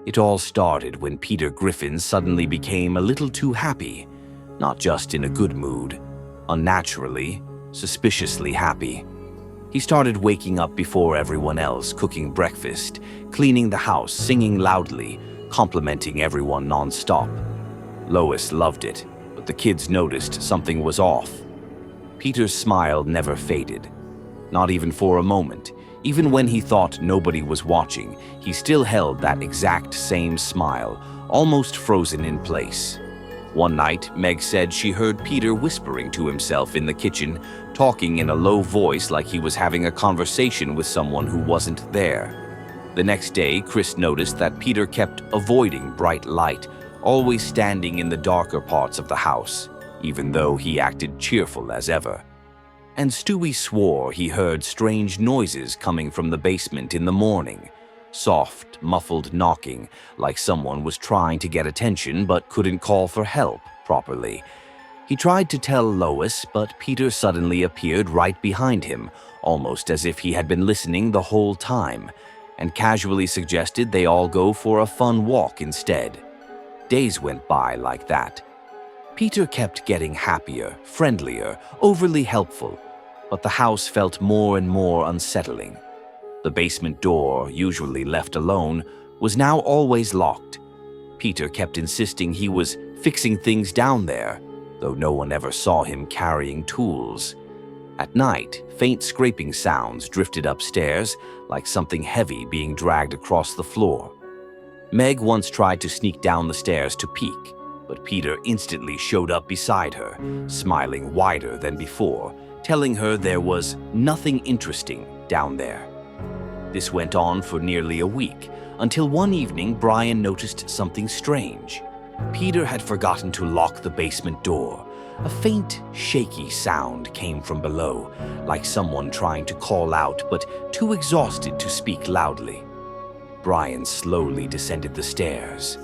It all started when Peter Griffin suddenly became a little too happy, not just in a good mood, unnaturally, suspiciously happy. He started waking up before everyone else, cooking breakfast, cleaning the house, singing loudly, complimenting everyone non-stop. Lois loved it, but the kids noticed something was off. Peter's smile never faded, not even for a moment. Even when he thought nobody was watching, he still held that exact same smile, almost frozen in place. One night, Meg said she heard Peter whispering to himself in the kitchen, talking in a low voice like he was having a conversation with someone who wasn't there. The next day, Chris noticed that Peter kept avoiding bright light, always standing in the darker parts of the house, even though he acted cheerful as ever. And Stewie swore he heard strange noises coming from the basement in the morning. Soft, muffled knocking, like someone was trying to get attention but couldn't call for help properly. He tried to tell Lois, but Peter suddenly appeared right behind him, almost as if he had been listening the whole time, and casually suggested they all go for a fun walk instead. Days went by like that. Peter kept getting happier, friendlier, overly helpful, but the house felt more and more unsettling. The basement door, usually left alone, was now always locked. Peter kept insisting he was fixing things down there, though no one ever saw him carrying tools. At night, faint scraping sounds drifted upstairs, like something heavy being dragged across the floor. Meg once tried to sneak down the stairs to peek, but Peter instantly showed up beside her, smiling wider than before, telling her there was nothing interesting down there. This went on for nearly a week, until one evening Brian noticed something strange. Peter had forgotten to lock the basement door. A faint, shaky sound came from below, like someone trying to call out but too exhausted to speak loudly. Brian slowly descended the stairs,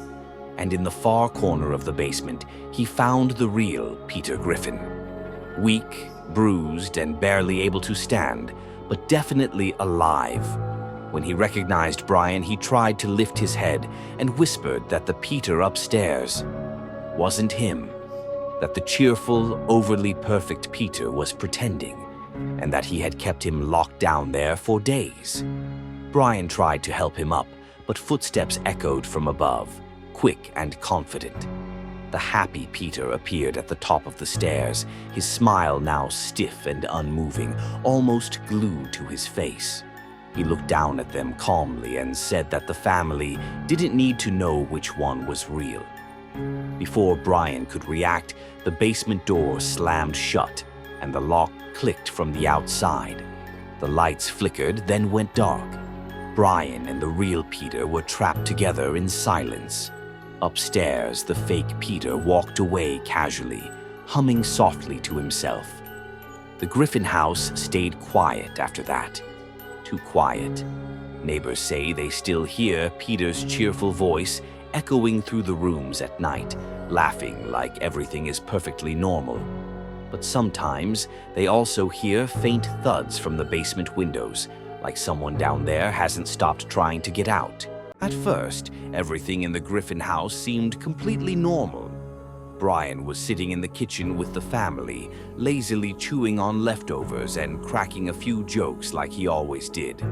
and in the far corner of the basement, he found the real Peter Griffin. Weak, bruised, and barely able to stand, but definitely alive. When he recognized Brian, he tried to lift his head and whispered that the Peter upstairs wasn't him, that the cheerful, overly perfect Peter was pretending, and that he had kept him locked down there for days. Brian tried to help him up, but footsteps echoed from above, quick and confident. The happy Peter appeared at the top of the stairs, his smile now stiff and unmoving, almost glued to his face. He looked down at them calmly and said that the family didn't need to know which one was real. Before Brian could react, the basement door slammed shut and the lock clicked from the outside. The lights flickered, then went dark. Brian and the real Peter were trapped together in silence. Upstairs, the fake Peter walked away casually, humming softly to himself. The Griffin house stayed quiet after that. Too quiet. Neighbors say they still hear Peter's cheerful voice echoing through the rooms at night, laughing like everything is perfectly normal. But sometimes they also hear faint thuds from the basement windows, like someone down there hasn't stopped trying to get out. At first, everything in the Griffin house seemed completely normal. Brian was sitting in the kitchen with the family, lazily chewing on leftovers and cracking a few jokes like he always did.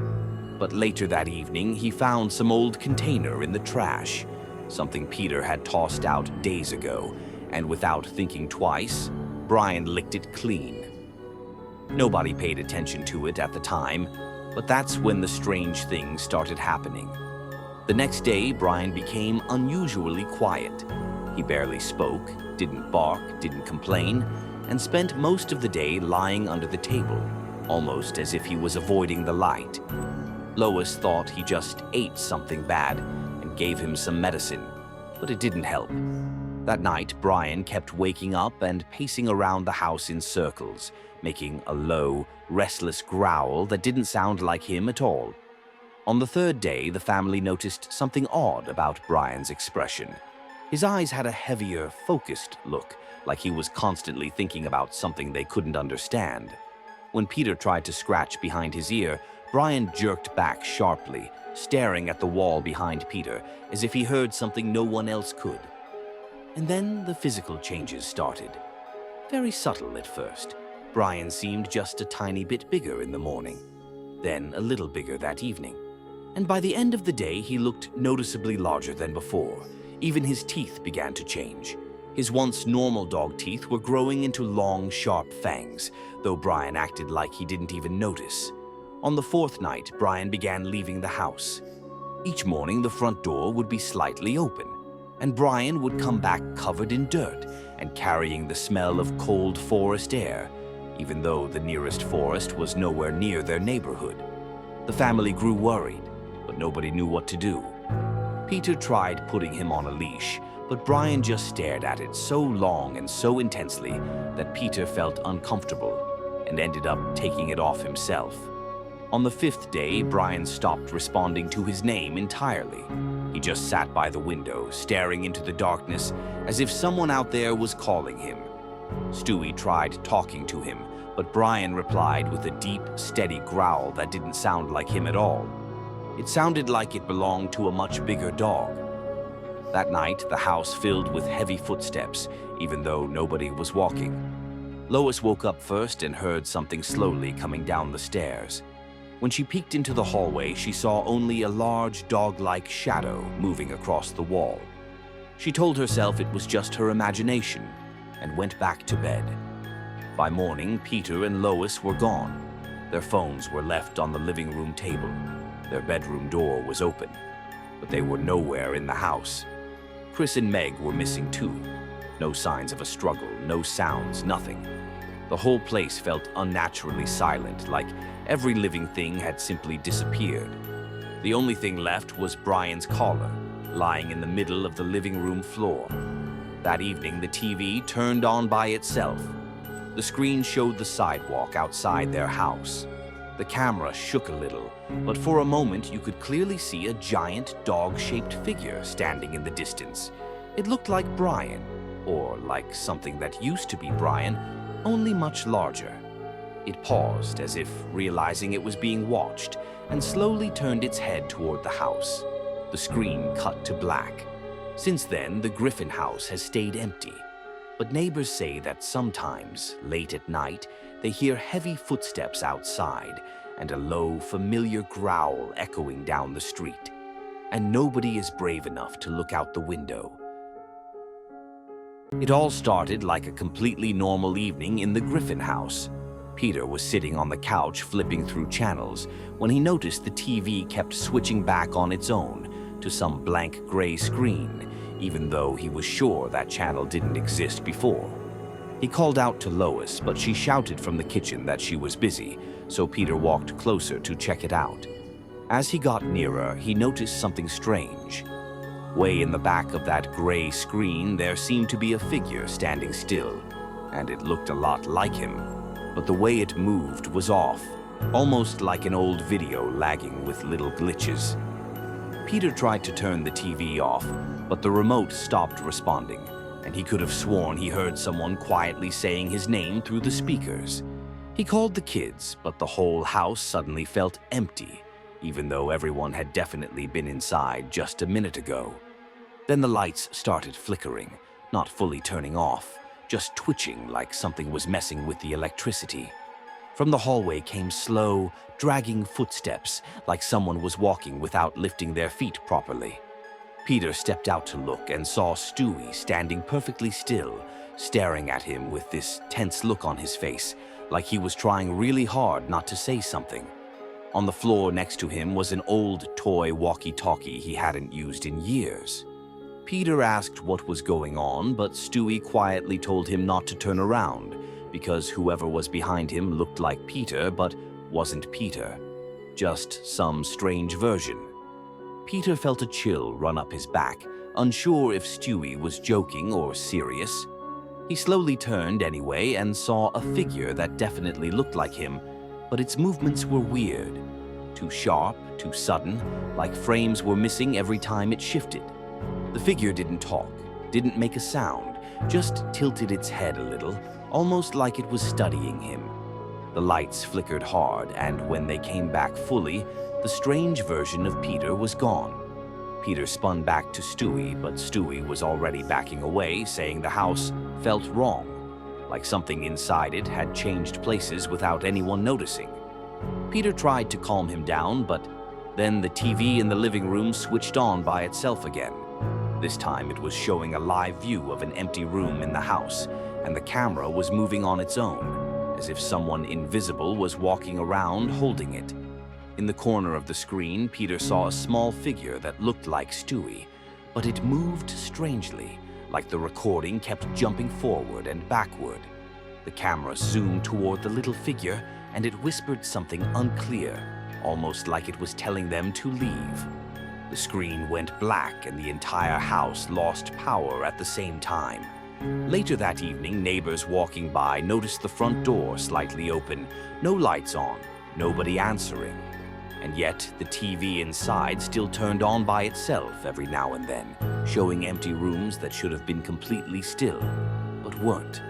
But later that evening, he found some old container in the trash, something Peter had tossed out days ago, and without thinking twice, Brian licked it clean. Nobody paid attention to it at the time, but that's when the strange things started happening. The next day, Brian became unusually quiet. He barely spoke, didn't bark, didn't complain, and spent most of the day lying under the table, almost as if he was avoiding the light. Lois thought he just ate something bad and gave him some medicine, but it didn't help. That night, Brian kept waking up and pacing around the house in circles, making a low, restless growl that didn't sound like him at all. On the third day, the family noticed something odd about Brian's expression. His eyes had a heavier, focused look, like he was constantly thinking about something they couldn't understand. When Peter tried to scratch behind his ear, Brian jerked back sharply, staring at the wall behind Peter as if he heard something no one else could. And then the physical changes started. Very subtle at first. Brian seemed just a tiny bit bigger in the morning, then a little bigger that evening. And by the end of the day, he looked noticeably larger than before. Even his teeth began to change. His once normal dog teeth were growing into long, sharp fangs, though Brian acted like he didn't even notice. On the fourth night, Brian began leaving the house. Each morning, the front door would be slightly open, and Brian would come back covered in dirt and carrying the smell of cold forest air, even though the nearest forest was nowhere near their neighborhood. The family grew worried, but nobody knew what to do. Peter tried putting him on a leash, but Brian just stared at it so long and so intensely that Peter felt uncomfortable and ended up taking it off himself. On the fifth day, Brian stopped responding to his name entirely. He just sat by the window, staring into the darkness as if someone out there was calling him. Stewie tried talking to him, but Brian replied with a deep, steady growl that didn't sound like him at all. It sounded like it belonged to a much bigger dog. That night, the house filled with heavy footsteps, even though nobody was walking. Lois woke up first and heard something slowly coming down the stairs. When she peeked into the hallway, she saw only a large dog-like shadow moving across the wall. She told herself it was just her imagination and went back to bed. By morning, Peter and Lois were gone. Their phones were left on the living room table. Their bedroom door was open, but they were nowhere in the house. Chris and Meg were missing too. No signs of a struggle, no sounds, nothing. The whole place felt unnaturally silent, like every living thing had simply disappeared. The only thing left was Brian's collar, lying in the middle of the living room floor. That evening, the TV turned on by itself. The screen showed the sidewalk outside their house. The camera shook a little, but for a moment you could clearly see a giant dog-shaped figure standing in the distance. It looked like Brian, or like something that used to be Brian, only much larger. It paused as if realizing it was being watched and slowly turned its head toward the house. The screen cut to black. Since then, the Griffin house has stayed empty. But neighbors say that sometimes, late at night, they hear heavy footsteps outside and a low, familiar growl echoing down the street. And nobody is brave enough to look out the window. It all started like a completely normal evening in the Griffin house. Peter was sitting on the couch flipping through channels when he noticed the TV kept switching back on its own to some blank gray screen, even though he was sure that channel didn't exist before. He called out to Lois, but she shouted from the kitchen that she was busy, so Peter walked closer to check it out. As he got nearer, he noticed something strange. Way in the back of that gray screen, there seemed to be a figure standing still, and it looked a lot like him. But the way it moved was off, almost like an old video lagging with little glitches. Peter tried to turn the TV off, but the remote stopped responding, and he could have sworn he heard someone quietly saying his name through the speakers. He called the kids, but the whole house suddenly felt empty, even though everyone had definitely been inside just a minute ago. Then the lights started flickering, not fully turning off, just twitching like something was messing with the electricity. From the hallway came slow, dragging footsteps, like someone was walking without lifting their feet properly. Peter stepped out to look and saw Stewie standing perfectly still, staring at him with this tense look on his face, like he was trying really hard not to say something. On the floor next to him was an old toy walkie-talkie he hadn't used in years. Peter asked what was going on, but Stewie quietly told him not to turn around, because whoever was behind him looked like Peter, but wasn't Peter. Just some strange version. Peter felt a chill run up his back, unsure if Stewie was joking or serious. He slowly turned anyway and saw a figure that definitely looked like him, but its movements were weird. Too sharp, too sudden, like frames were missing every time it shifted. The figure didn't talk, didn't make a sound, just tilted its head a little, almost like it was studying him. The lights flickered hard, and when they came back fully, the strange version of Peter was gone. Peter spun back to Stewie, but Stewie was already backing away, saying the house felt wrong, like something inside it had changed places without anyone noticing. Peter tried to calm him down, but then the TV in the living room switched on by itself again. This time it was showing a live view of an empty room in the house, and the camera was moving on its own, as if someone invisible was walking around holding it. In the corner of the screen, Peter saw a small figure that looked like Stewie, but it moved strangely, like the recording kept jumping forward and backward. The camera zoomed toward the little figure, and it whispered something unclear, almost like it was telling them to leave. The screen went black, and the entire house lost power at the same time. Later that evening, neighbors walking by noticed the front door slightly open, no lights on, nobody answering. And yet, the TV inside still turned on by itself every now and then, showing empty rooms that should have been completely still, but weren't.